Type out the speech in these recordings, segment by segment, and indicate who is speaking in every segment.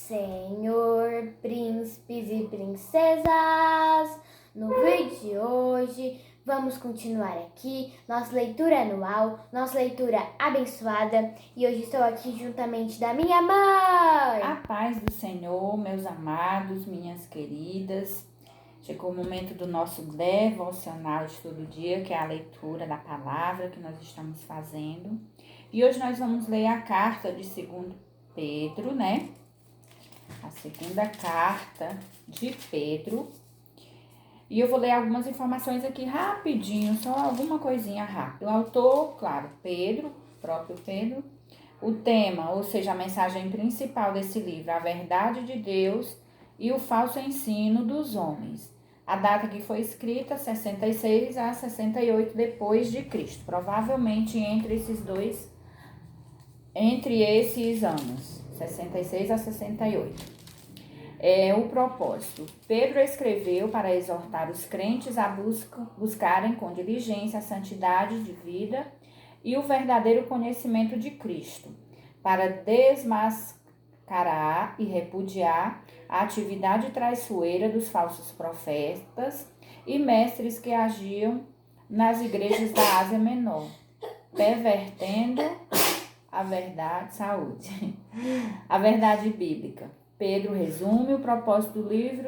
Speaker 1: Senhor, príncipes e princesas, no vídeo de hoje vamos continuar aqui nossa leitura anual, nossa leitura abençoada, e hoje estou aqui juntamente da minha mãe.
Speaker 2: A paz do Senhor, meus amados, minhas queridas. Chegou o momento do nosso devocional de todo dia, que é a leitura da palavra que nós estamos fazendo. E hoje nós vamos ler a carta de 2 Pedro, né? A segunda carta de Pedro. E eu vou ler algumas informações aqui rapidinho, só alguma coisinha rápida. O autor, claro, Pedro, próprio Pedro. O tema, ou seja, a mensagem principal desse livro, a verdade de Deus e o falso ensino dos homens. A data que foi escrita, 66 a 68 depois de Cristo. Provavelmente entre esses anos, 66 a 68. O propósito. Pedro escreveu para exortar os crentes a buscarem com diligência a santidade de vida e o verdadeiro conhecimento de Cristo, para desmascarar e repudiar a atividade traiçoeira dos falsos profetas e mestres que agiam nas igrejas da Ásia Menor, pervertendo a verdade, a verdade bíblica. Pedro resume o propósito do livro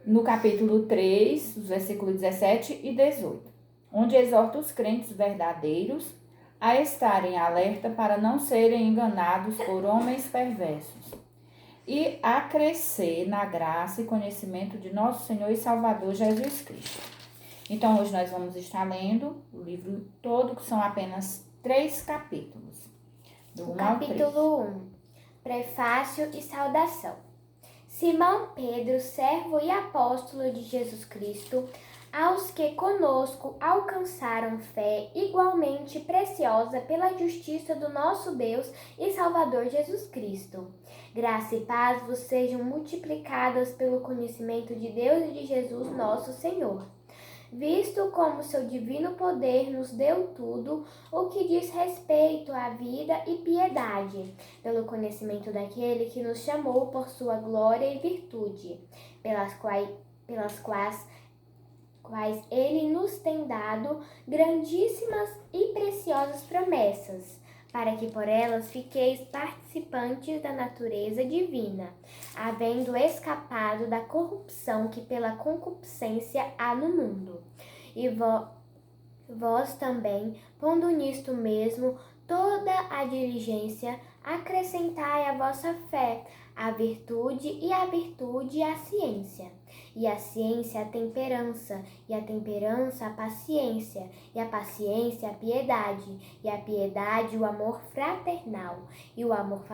Speaker 2: no capítulo 3, versículos 17 e 18, onde exorta os crentes verdadeiros a estarem alerta para não serem enganados por homens perversos e a crescer na graça e conhecimento de nosso Senhor e Salvador Jesus Cristo. Então, hoje nós vamos estar lendo o livro todo, que são apenas 3 capítulos.
Speaker 1: Do 1 ao 3. Capítulo 1. Prefácio e saudação. Simão Pedro, servo e apóstolo de Jesus Cristo, aos que conosco alcançaram fé igualmente preciosa pela justiça do nosso Deus e Salvador Jesus Cristo. Graça e paz vos sejam multiplicadas pelo conhecimento de Deus e de Jesus nosso Senhor, visto como seu divino poder nos deu tudo o que diz respeito à vida e piedade, pelo conhecimento daquele que nos chamou por sua glória e virtude, pelas quais ele nos tem dado grandíssimas e preciosas promessas, para que por elas fiqueis participantes da natureza divina, havendo escapado da corrupção que pela concupiscência há no mundo. E vós também, pondo nisto mesmo toda a diligência, acrescentai à vossa fé a virtude, e a virtude a ciência, e a ciência a temperança, e a temperança a paciência, e a paciência a piedade, e a piedade o amor fraternal, e o amor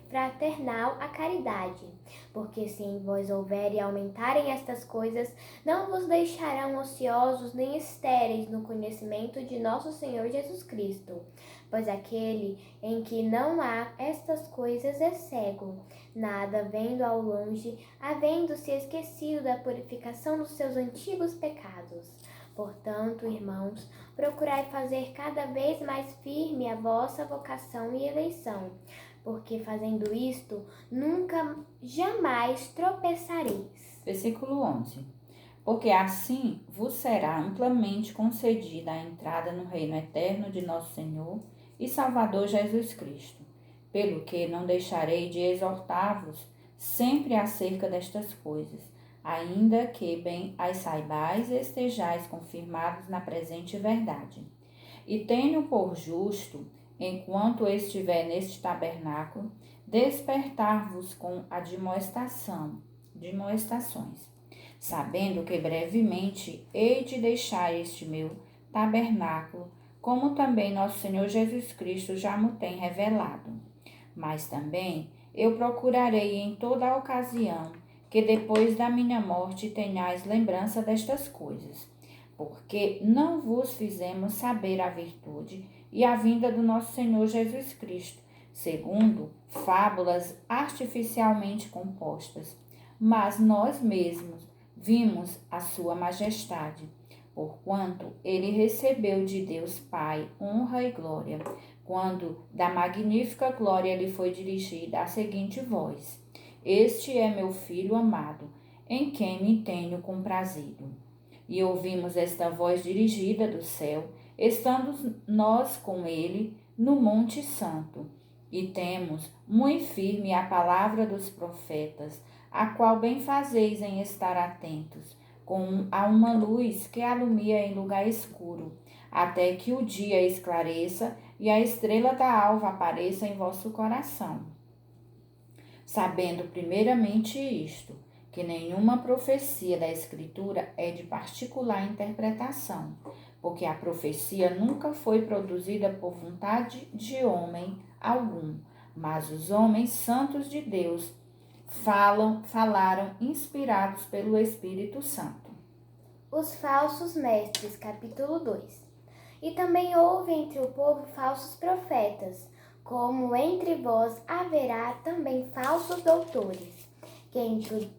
Speaker 1: fraternal a caridade. Porque se em vós houver e aumentarem estas coisas, não vos deixarão ociosos nem estéreis no conhecimento de nosso Senhor Jesus Cristo. Pois aquele em que não há estas coisas é cego, nada vendo ao longe, havendo-se esquecido da purificação dos seus antigos pecados. Portanto, irmãos, procurai fazer cada vez mais firme a vossa vocação e eleição, porque fazendo isto, nunca jamais tropeçareis.
Speaker 2: Versículo 11. Porque assim vos será amplamente concedida a entrada no reino eterno de nosso Senhor e Salvador Jesus Cristo, pelo que não deixarei de exortar-vos sempre acerca destas coisas, ainda que bem as saibais e estejais confirmados na presente verdade. E tenho por justo, enquanto estiver neste tabernáculo, despertar-vos com admoestações, sabendo que brevemente hei de deixar este meu tabernáculo, como também nosso Senhor Jesus Cristo já me tem revelado. Mas também eu procurarei em toda a ocasião que depois da minha morte tenhais lembrança destas coisas, porque não vos fizemos saber a virtude e a vinda do nosso Senhor Jesus Cristo, segundo fábulas artificialmente compostas, mas nós mesmos vimos a sua majestade, porquanto ele recebeu de Deus Pai honra e glória, quando da magnífica glória lhe foi dirigida a seguinte voz: Este é meu Filho amado, em quem me tenho comprazido. E ouvimos esta voz dirigida do céu, estando nós com ele no Monte Santo, e temos muito firme a palavra dos profetas, a qual bem fazeis em estar atentos, a uma luz que alumia em lugar escuro, até que o dia esclareça e a estrela da alva apareça em vosso coração. Sabendo primeiramente isto, que nenhuma profecia da Escritura é de particular interpretação, porque a profecia nunca foi produzida por vontade de homem algum, mas os homens santos de Deus falaram inspirados pelo Espírito Santo.
Speaker 1: Os falsos mestres, capítulo 2. E também houve entre o povo falsos profetas, como entre vós haverá também falsos doutores, que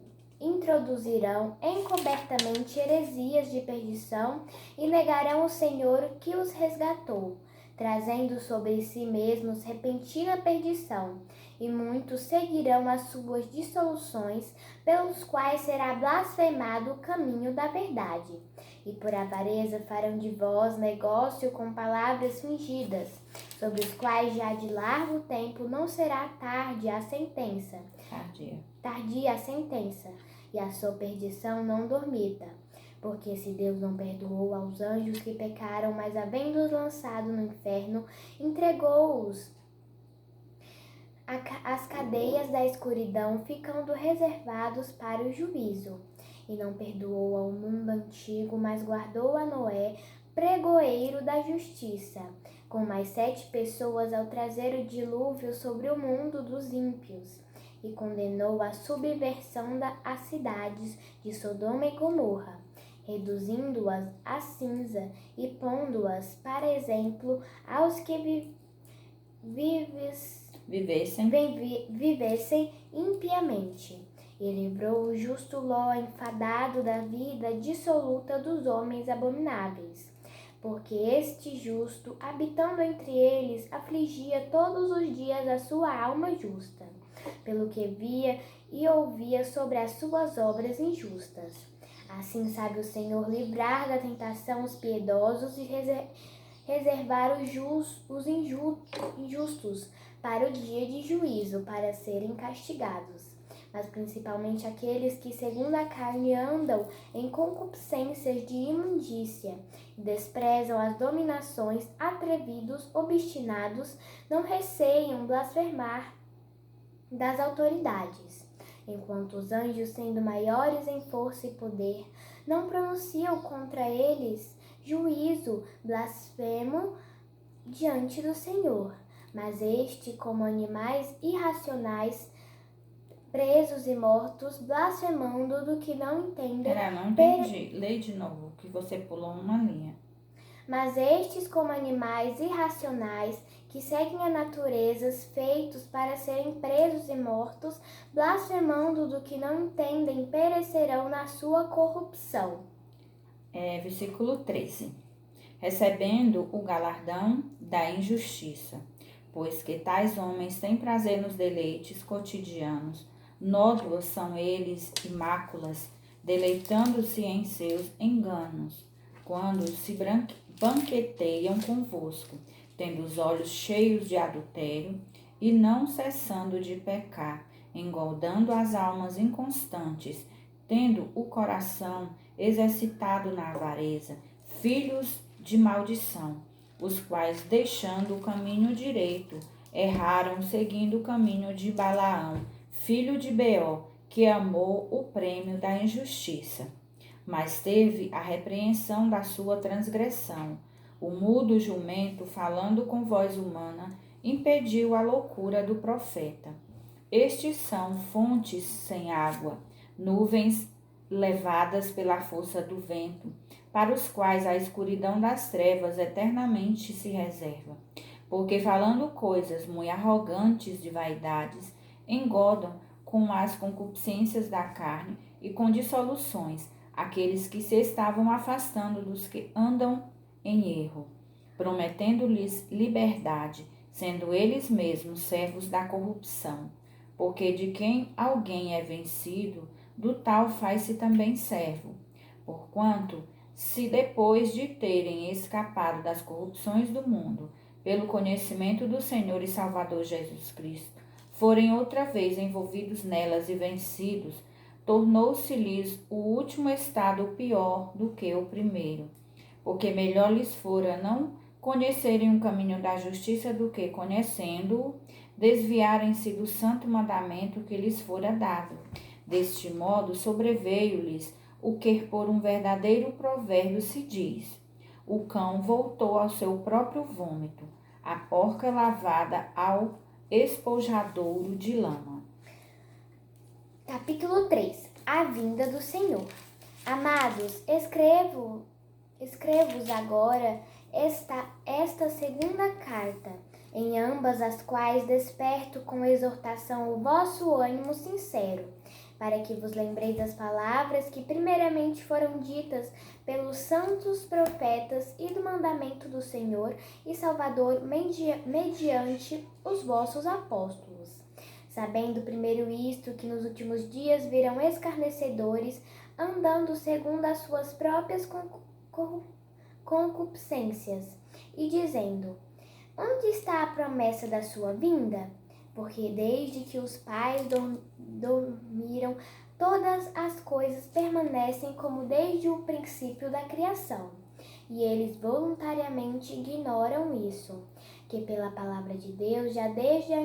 Speaker 1: introduzirão encobertamente heresias de perdição e negarão o Senhor que os resgatou, trazendo sobre si mesmos repentina perdição, e muitos seguirão as suas dissoluções, pelos quais será blasfemado o caminho da verdade. E por avareza farão de vós negócio com palavras fingidas, sobre os quais já de largo tempo não será tardia a sentença, e a sua perdição não dormita. Porque se Deus não perdoou aos anjos que pecaram, mas havendo-os lançado no inferno, entregou-os às cadeias da escuridão, ficando reservados para o juízo. E não perdoou ao mundo antigo, mas guardou a Noé, pregoeiro da justiça, com mais 7 pessoas ao trazer o dilúvio sobre o mundo dos ímpios. E condenou a subversão às cidades de Sodoma e Gomorra, reduzindo-as a cinza e pondo-as para exemplo aos que vivessem impiamente. E livrou o justo Ló, enfadado da vida dissoluta dos homens abomináveis, porque este justo, habitando entre eles, afligia todos os dias a sua alma justa, pelo que via e ouvia sobre as suas obras injustas. Assim sabe o Senhor livrar da tentação os piedosos e reservar os injustos para o dia de juízo, para serem castigados. Mas principalmente aqueles que, segundo a carne, andam em concupiscências de imundícia, e desprezam as dominações, atrevidos, obstinados, não receiam blasfemar das autoridades, enquanto os anjos, sendo maiores em força e poder, não pronunciam contra eles juízo blasfemo diante do Senhor. Mas este, como animais irracionais, presos e mortos, blasfemando do que não entendem.
Speaker 2: Não entendi. Lê de novo, que você pulou uma linha.
Speaker 1: Mas estes, como animais irracionais, que seguem a naturezas feitos para serem presos e mortos, blasfemando do que não entendem, perecerão na sua corrupção.
Speaker 2: Versículo 13. Recebendo o galardão da injustiça, pois que tais homens têm prazer nos deleites cotidianos, nódoas são eles e máculas, deleitando-se em seus enganos, quando se banqueteiam convosco, tendo os olhos cheios de adultério e não cessando de pecar, engordando as almas inconstantes, tendo o coração exercitado na avareza, filhos de maldição, os quais, deixando o caminho direito, erraram seguindo o caminho de Balaão, filho de Beor, que amou o prêmio da injustiça, mas teve a repreensão da sua transgressão. O mudo jumento, falando com voz humana, impediu a loucura do profeta. Estes são fontes sem água, nuvens levadas pela força do vento, para os quais a escuridão das trevas eternamente se reserva. Porque falando coisas muito arrogantes de vaidades, engodam com as concupiscências da carne e com dissoluções, aqueles que se estavam afastando dos que andam em erro, prometendo-lhes liberdade, sendo eles mesmos servos da corrupção. Porque de quem alguém é vencido, do tal faz-se também servo. Porquanto, se depois de terem escapado das corrupções do mundo, pelo conhecimento do Senhor e Salvador Jesus Cristo, forem outra vez envolvidos nelas e vencidos, tornou-se-lhes o último estado pior do que o primeiro. Porque melhor lhes fora não conhecerem o caminho da justiça do que, conhecendo-o, desviarem-se do santo mandamento que lhes fora dado. Deste modo sobreveio-lhes o que por um verdadeiro provérbio se diz: o cão voltou ao seu próprio vômito, a porca lavada ao espojadouro de lama.
Speaker 1: Capítulo 3. A vinda do Senhor. Amados, escrevo-vos agora esta segunda carta, em ambas as quais desperto com exortação o vosso ânimo sincero, para que vos lembreis das palavras que primeiramente foram ditas pelos santos profetas e do mandamento do Senhor e Salvador mediante os vossos apóstolos. Sabendo primeiro isto, que nos últimos dias virão escarnecedores, andando segundo as suas próprias concupiscências, e dizendo: onde está a promessa da sua vinda? Porque desde que os pais dormiram, todas as coisas permanecem como desde o princípio da criação. E eles voluntariamente ignoram isso, que pela palavra de Deus, já desde a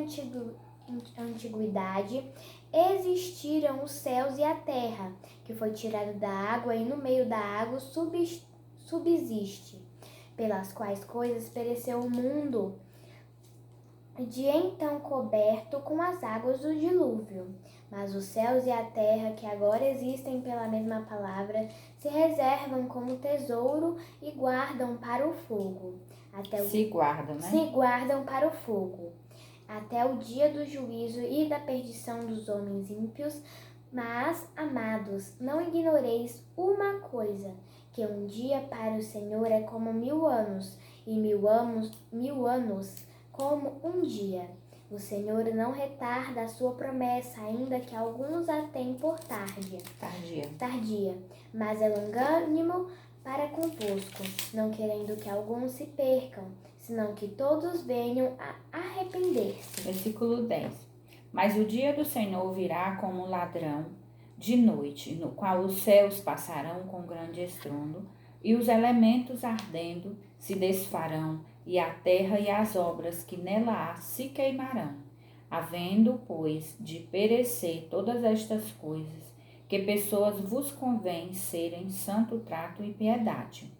Speaker 1: antiguidade, existiram os céus e a terra, que foi tirado da água e no meio da água subsiste, pelas quais coisas pereceu o mundo, de então coberto com as águas do dilúvio. Mas os céus e a terra, que agora existem pela mesma palavra, se reservam como tesouro e guardam para o fogo.
Speaker 2: Se guardam, né?
Speaker 1: Se guardam para o fogo, até o dia do juízo e da perdição dos homens ímpios. Mas, amados, não ignoreis uma coisa, que um dia para o Senhor é como 1000 anos, e mil anos como um dia. O Senhor não retarda a sua promessa, ainda que alguns a tenham por tardia, mas é longânimo para convosco, não querendo que alguns se percam, senão que todos venham a arrepender-se.
Speaker 2: Versículo 10. Mas o dia do Senhor virá como ladrão de noite, no qual os céus passarão com grande estrondo, e os elementos ardendo se desfarão, e a terra e as obras que nela há se queimarão. Havendo, pois, de perecer todas estas coisas, que pessoas vos convém serem santo trato e piedade,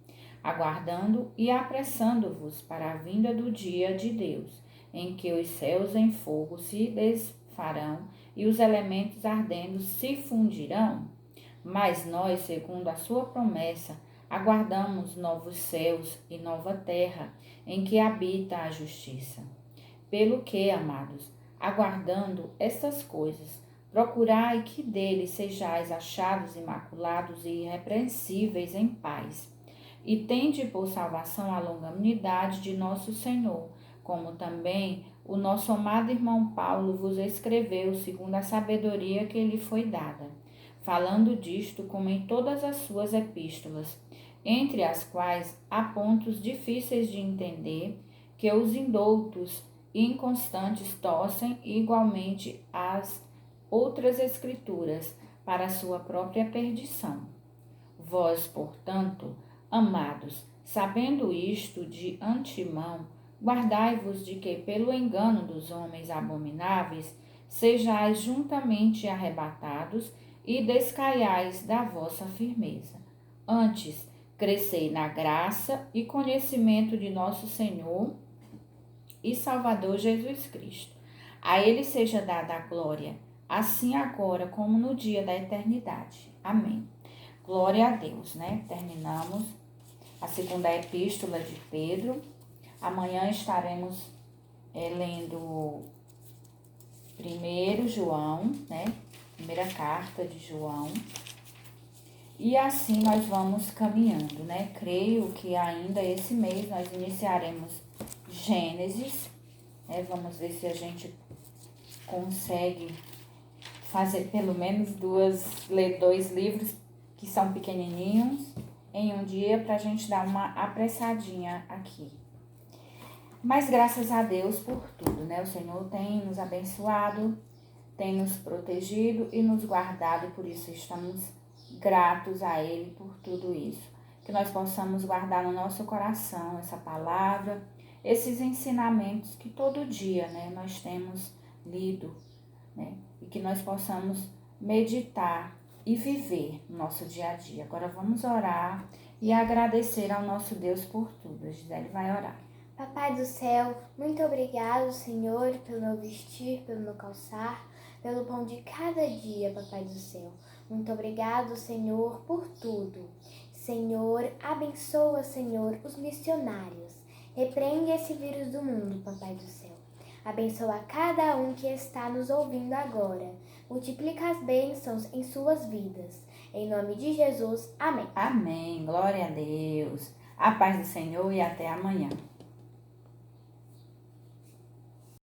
Speaker 2: aguardando e apressando-vos para a vinda do dia de Deus, em que os céus em fogo se desfarão e os elementos ardendo se fundirão. Mas nós, segundo a sua promessa, aguardamos novos céus e nova terra, em que habita a justiça. Pelo que, amados, aguardando estas coisas, procurai que dele sejais achados imaculados e irrepreensíveis em paz. E tende por salvação a longanimidade de nosso Senhor, como também o nosso amado irmão Paulo vos escreveu segundo a sabedoria que lhe foi dada, falando disto como em todas as suas epístolas, entre as quais há pontos difíceis de entender, que os indoutos e inconstantes torcem igualmente as outras escrituras para a sua própria perdição. Vós, portanto, amados, sabendo isto de antemão, guardai-vos de que, pelo engano dos homens abomináveis, sejais juntamente arrebatados e descaiais da vossa firmeza. Antes, crescei na graça e conhecimento de nosso Senhor e Salvador Jesus Cristo. A Ele seja dada a glória, assim agora como no dia da eternidade. Amém. Glória a Deus, né? Terminamos a segunda epístola de Pedro. Amanhã estaremos lendo 1 João, né? Primeira carta de João. E assim nós vamos caminhando, né? Creio que ainda esse mês nós iniciaremos Gênesis, né? Vamos ver se a gente consegue fazer pelo menos ler 2 livros que são pequenininhos em um dia para a gente dar uma apressadinha aqui. Mas graças a Deus por tudo, né? O Senhor tem nos abençoado, tem nos protegido e nos guardado, e por isso estamos gratos a Ele por tudo isso. Que nós possamos guardar no nosso coração essa palavra, esses ensinamentos que todo dia, né, nós temos lido, né? E que nós possamos meditar e viver no nosso dia a dia. Agora vamos orar e agradecer ao nosso Deus por tudo. A Gisele vai orar.
Speaker 1: Papai do céu, muito obrigado, Senhor, pelo meu vestir, pelo meu calçar, pelo pão de cada dia, Papai do céu. Muito obrigado, Senhor, por tudo. Senhor, abençoa, Senhor, os missionários. Repreende esse vírus do mundo, Papai do céu. Abençoa cada um que está nos ouvindo agora. Multiplica as bênçãos em suas vidas. Em nome de Jesus, amém.
Speaker 2: Amém. Glória a Deus. A paz do Senhor e até amanhã.